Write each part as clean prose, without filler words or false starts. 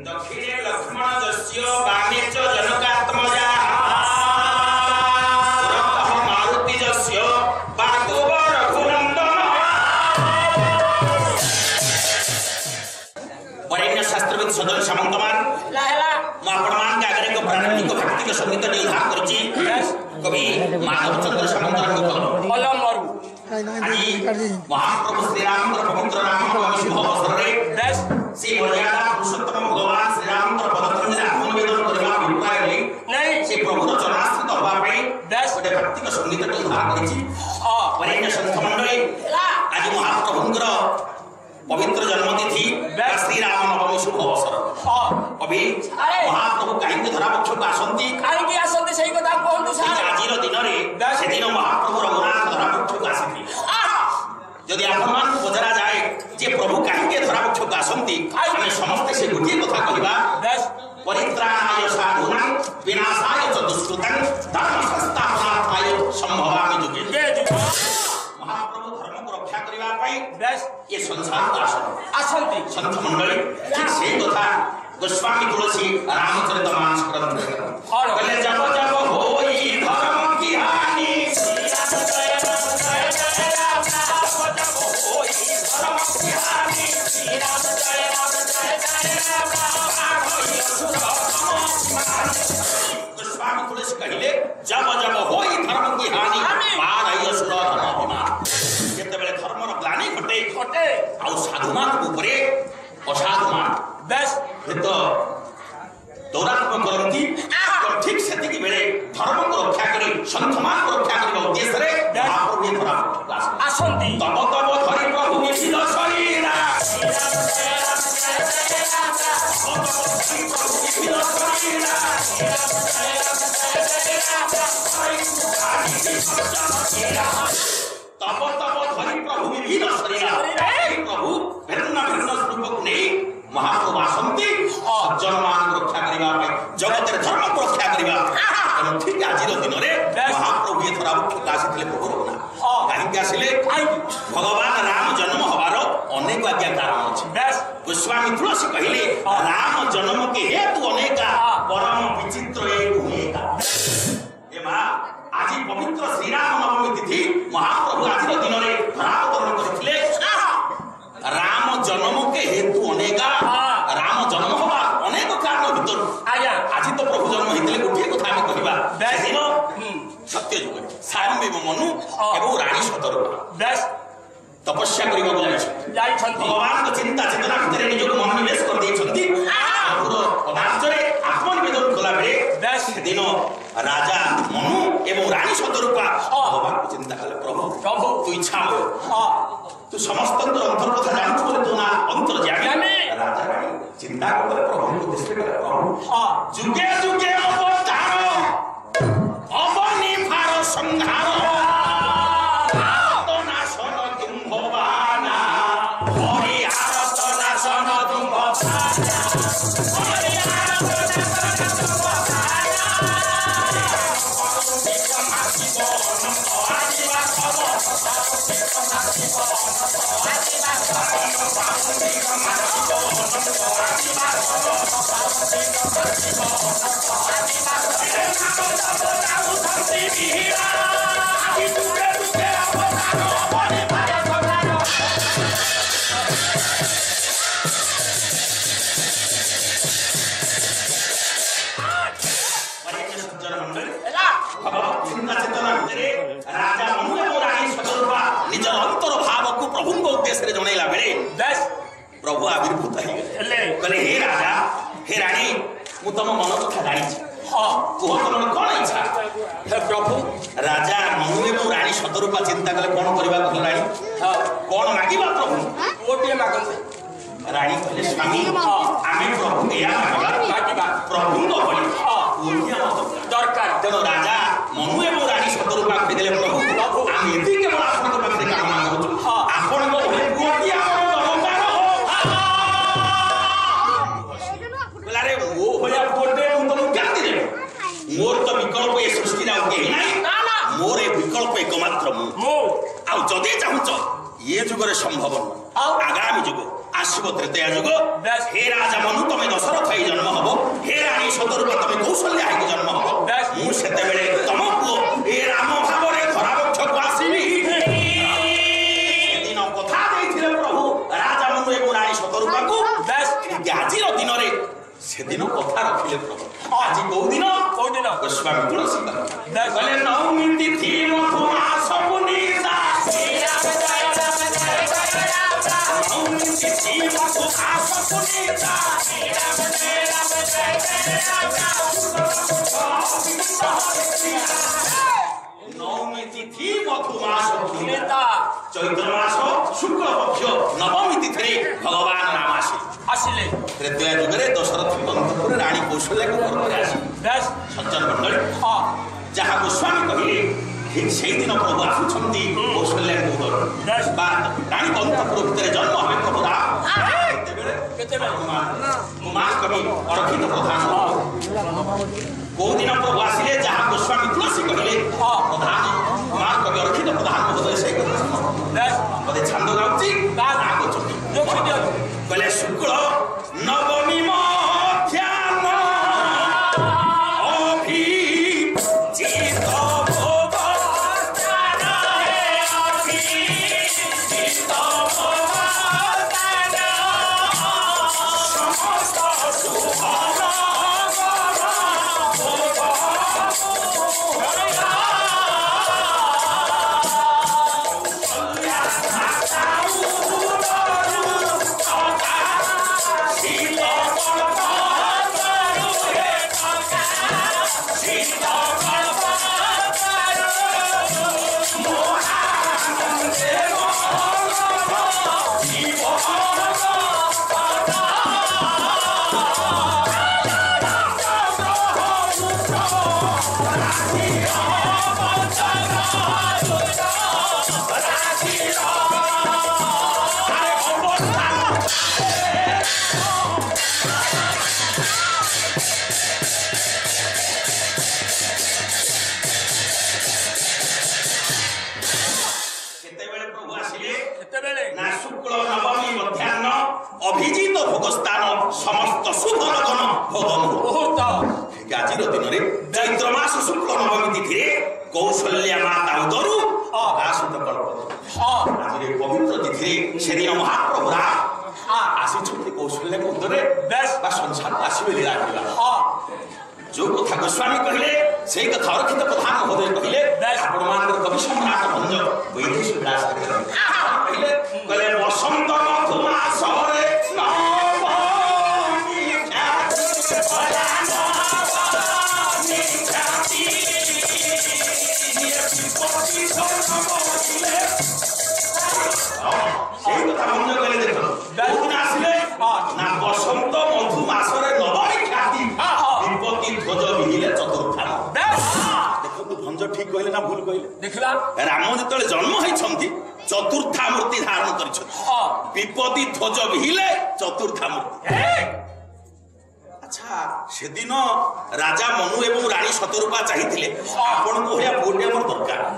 दक्षिणे लक्ष्मण दस्य वामे च जनकात्मजा पुरतः मारुति दस्य बागोव रघुनंदन। वरेण्य शास्त्रविद सदन सामंतमान ମୁଁ ଆପଣମାନଙ୍କ ଆଗରେ ଏକ ପ୍ରାରମ୍ଭିକ ଭକ୍ତିକ ସଙ୍ଗୀତ ଉଦ୍ଧାର କରୁଛି। କବି ମାଧବ ଚନ୍ଦ୍ର ସାମନ୍ତରାୟଙ୍କ କଲମରୁ ଆଜି ମହାପ୍ରଭୁ ଶ୍ରୀରାମଙ୍କର ପବିତ୍ର ନାମର ଶୁଭ ଅବସରରେ ସେ ମର୍ଯ୍ୟାଦା ପୁରୁଷୋତ୍ତମ ଭଗବାନ ଶ୍ରୀରାମଙ୍କର ପଦତଳରେ ଆତ୍ମନିବେଦନ କରିବା ଅଭିପ୍ରାୟରେ ସେ ପ୍ରଭୁର ଚରଣାସ୍ଥିତ ହେବା ପାଇଁ ଗୋଟେ ଭକ୍ତିକ ସଙ୍ଗୀତ ଉଦ୍ଧାର କରିଛି। ବରେଣ୍ୟ ସନ୍ଥ ମଣ୍ଡଳୀ, ଆଜି ମହାପ୍ରଭୁଙ୍କର पवित्र जन्मतिथि श्रीराम नवमी शुभ अवसर। अभी महाप्रभु कहीं धरा पक्ष को आसती से आज दिन में से दिन महाप्रभु रघुनाथ धरा पक्ष को आसती। जदि आपण पचरा जाए जे प्रभु कहीं धरा पक्ष को आसती आम समस्ते से गोटे कथा कहवा, परित्राणाय साधूनां विनाशाय च दुष्कृतां धर्म संस्थापनार्थाय संभवामि युगे। महाप्रभु धर्म को रक्षा करने ये संसार को आसती संत मंडली। ठीक से कथा गोस्वामी तुलसी रामचरितमानस ग्रंथ कहले जब जब होई धर्म की हानि गोस्वामी तुलसी कहले जब जब होई धर्म की हानि बाढ़ असुर धर्माभिमान। जेतेबेले धर्मर ग्लानि घटे आउ साधुमान उपरे असाधुमान तो दौरात्मक करती। तो ठीक से बेले धर्म को रक्षा करी संतमान को रक्षा करने उद्देश्य रे महाप्रभु धरा आसंती। तब तब धरि प्रभु विविध शरीरा तब तब धरि प्रभु विविध शरीरा प्रभु भिन्न भिन्न स्वरूप को नहीं महाप्रभु आसंती सज्जन मान रक्षा करने जगत धर्म को रक्षा करने। ठीक आज दिन में महाप्रभु ये थोड़ा मुख्य आसी प्रभु रघुनाथ कहीं आसिले भगवान राम जन्म हबार अनेक आज्ञा कारण अच्छे। गोस्वामी तुलसी कहले राम जन्म के हेतु अनेका परम विचित्र एक आज पवित्र श्रीराम नवमी तिथि महाप्रभु आज दिन में धरावतरण करथिले। राम जन्म के हेतु अनेका राम जन्म हवा अनेक कारण भीतर आज तो प्रभु जन्म होते गोटे कथा आम कहवा दिन सत्य जुग सायम्बेव मनु एवं रानी सतर्क तपस्या करने भगवान को चिंता चेतना भितर निजक मनोनिवेश कर आत्मनिवेदन कला बेले दिन राजा मनु एवं रानी सतरूपा भगवान को चिंता कले प्रभु प्रभु तू इच्छा तू समस्त अंतर कथा जानू तू ना अंतर जाने राजा रानी चिंता कर प्रभु को दृष्टि कर प्रभु जुगे जुगे अवतार अवनिभार संहार प्रभु को उद्देश्य जनइला बेले प्रभु आविर्भूत हे हे राजा हे रानी मु तुम मन कथा जानी कह तुम कौन इच्छा हे प्रभु राजा मनु एवं रानी सतरूपा चिंता कले कौन करवा कह रानी कौन मागिबा प्रभु गोटे मागते रानी कहले स्वामी आमे प्रभु या मागिबा प्रभु को बोली दरकार तेणु राजा मनु एवं रानी सतरूपा कहले प्रभु आमे एति केवल आपन पाखरे कामना करू आपन को गोटे दरकार बोलारे वो भया गोटे तुम ज्ञाति देबो मोर तो विकल्प ये सृष्टि ना के नहीं मोर ए विकल्प एकमात्र मु आ जदि चाहूच ये जुगरे संभव आगामी जुग आसब त्रेतया जुग हे राजा मनु तुम दशरथ ସଦରୂପ ତମେ କୌଶଲ୍ୟା ହେଇକି ଜନ୍ମ ହବ ମୁଁ ସେତେବେଳେ ତମ ପୁଅ ଏ ରାମ ଭାବରେ ଧରା ବକ୍ଷକୁ ଆସିବି। ସେଦିନ କଥା ଦେଇଥିଲେ ପ୍ରଭୁ ରାଜା ମନୁ ଏବଂ ରାଣୀ ସଦରୂପାକୁ ଆଜିର ଦିନରେ ସେଦିନ କଥା ରଖିଲେ ପ୍ରଭୁ। ଆଜି କୋଉ ଦିନ ଗୋସ୍ୱାମୀ ତୁଳସୀ କହିଲେ ନବମୀ ତିଥି ମଧୁ ମାସ ପୁନିତା ନବମୀ ତିଥି ମଧୁ ମାସ ପୁନିତା নবমী তিথি মধু মাস পুনিতা চৈত্র মাস শুক্ল পক্ষ নবমী তিথিরে ভগবান রাম আসিলে ত্রেতয়া যুগরে দশরথ অন্তপুরে রানী কৌশল্যাকে ঘরে আসিলে সজ্জন মণ্ডলী যাহা গোস্বামী কহিলে ঠিক সেই দিন প্রভু আসুছন্তি কৌশল্যার উদর বা রানী অন্তপুর ভিতরে জন্ম হবে প্রভু রাম কেতেবেলে মাস কবি অরক্ষিত প্রধান কোন দিন প্রভু আসিলে যাহা গোস্বামী তুলসী কহিলে প্রধান মাস কবি অরক্ষিত প্রধান মহোদয় সেই কথা বলে ছান্দ গাউছি না করছি বলে শুক্ল নবমী মধ্যাহ্ন অভিজিত অভিজিত ভোগস্থান সমস্ত শুভ লগন ভোগ মুহূর্ত আজির দিନରେ চৈত্র মাস শুক্ল নবমী তিথিরে কৌশল্যা মাতা উদরু আকাশিত কল্প আজির পবিত্র তিথিরে সেদিন মহাপ্রভু রাম আসিছন্তি কৌশল্যাকে উদরে বা সংসার আসিবে লীলা করিবা जो कथा गोस्वामी कहले सेई कथा रखित प्रधान महोदय कहले आपण मानकर कवि सम्राट भंज वैदेश दास कहले कहले बसंत मधुमास रे नवमी ख्याति सेई कथा भंज कहले देखो कोन आसिले ना बसंत मधुमास रे नवमी ख्याति विपत्ति ध्वज विहिले चतुर्था देखो भंज ठीक कहले ना भूल कहले देखला राम जेतले जन्म होइछंती चतुर्था मूर्ति धारण करिछंती विपत्ति ध्वज विहिले चतुर्था मूर्ति अच्छा सेदिन राजा मनु एवं रानी शतरूपा चाहिथिले आपण को होया पुण्य हमर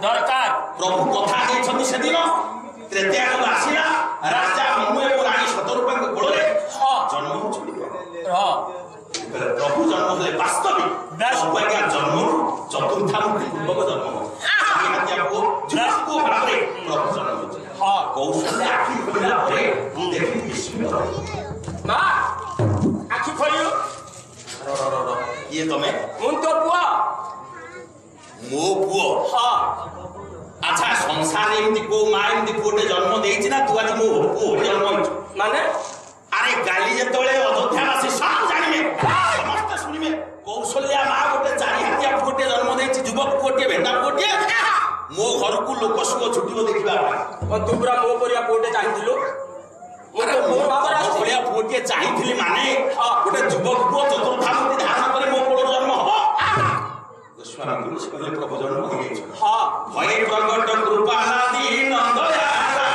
दरकार प्रभु कथा देछंती सेदिन त्रेतया युग आसीला राजा मनु एवं रानी शतरूपा को कोळे जन्म होछंती प्रभु जन्म होले वास्तविक सौभाग्य जन्म चतुर्था मूर्ति पूर्वक जन्म को जुको भाबरे प्रभु जन्म होछ कौशल्य आखि खोला परे देखि विस्मित मां आखि खोलियो ये तमे कोन तो पुआ मो पुओ हां अच्छा संसार एमती को मां एमती कोटे जन्म देइछि ना तू आज मो पुओ जन्म होछ माने अरे गाली जेतले अयोध्यावासी सब जानिबे समस्त सुनिबे कौशल्या मां गोटे चारि हाथिया पुओटे जन्म देइछि युवक पुओटे भेंडा पुओटे मो घर को लोक सुख छुटिबो देखिबा और तू पूरा मो परिया पुओटे चाहिथिलो मोर बाबा परिया पुओटे चाहिथिली माने गोटे युवक पुओ चतुर्था मूर्ति धारण करे मो कोड़ जन्म हबो गोस्वामी तुलसी कहले प्रभु जन्म होई हां भय प्रगट कृपा दीन दयाला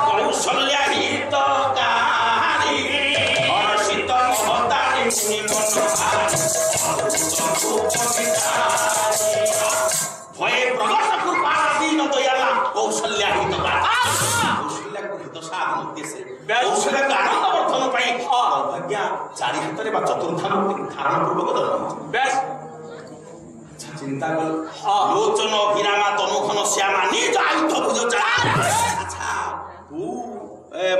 कौशल्या हित काहारी हर्षित महतारी मुनि मनोहारी भय प्रगट कृपा दीन दयाला कौशल्या हित कौशल्या को हित साधन उद्देश्य कौशल्या का आनंद वर्धन पाई सौभाग्य चारि हातरे बा चतुर्धाम धारण पूर्वक जन्म बेस चिंता कर लोचन अभिरामा तनुघन श्यामा निज आयुध भुज अच्छा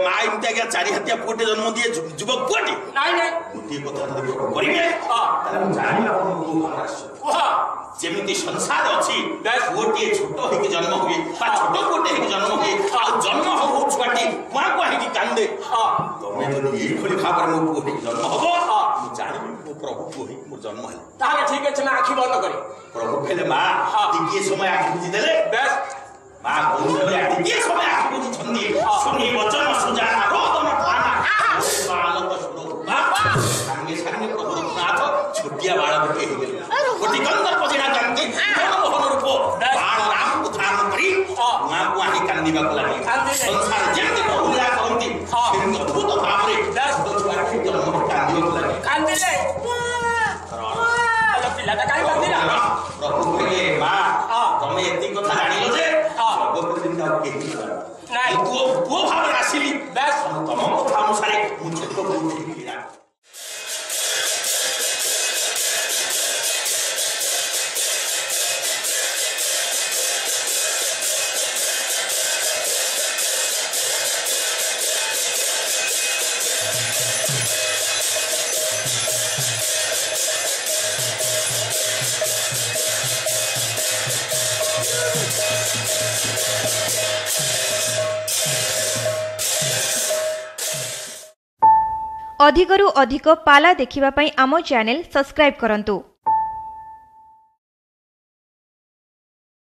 माँ एमती आज्ञा चारि हाथिया पुटे जन्म दिए युवक पुटे नहीं नहीं गोटे कथा करेंगे जेमिति संसार अच्छी गोटे छोट होगी जन्म हुए छोट गोटे होगी जन्म हुए जन्म हो छुआटी माँ को होगी कांदे तुम्हें जब ये भाव में मो पुओ जन्म हम जानी मो प्रभु पुओ मोर जन्म है ताले ठीक है मैं आखि बंद करी प्रभु कहले माँ टिके समय आखि बुझी देले बेस माँ कहले टिके समय आखि बुझी छन्दी सुनी वचन सुजाना रोदन ठाना बालक सुनो बाबा संगे संगे प्रभु नाथ छोटिया बालक के हे गोटी गंदर पजिना जानते मोहन रूप बाण राम को धारण करी माँ को आही कांदीबा को लागी संसार जेंति प्रभु लीला करंती सेमति अद्भुत भाव रे दस छुआ के जन्म कांदीबा को लागी कांदिले अल पिला का काई कांदिला प्रभु कहले माँ तमे एति कथा जानिलो जे जगत दिन के नहीं तू भाव रे आसीली बस तम कथा अनुसार मुझे तो बहुत ठीक अधिकरु अधिक पाला देखिबा पई आमो चैनल सब्सक्राइब करंतु।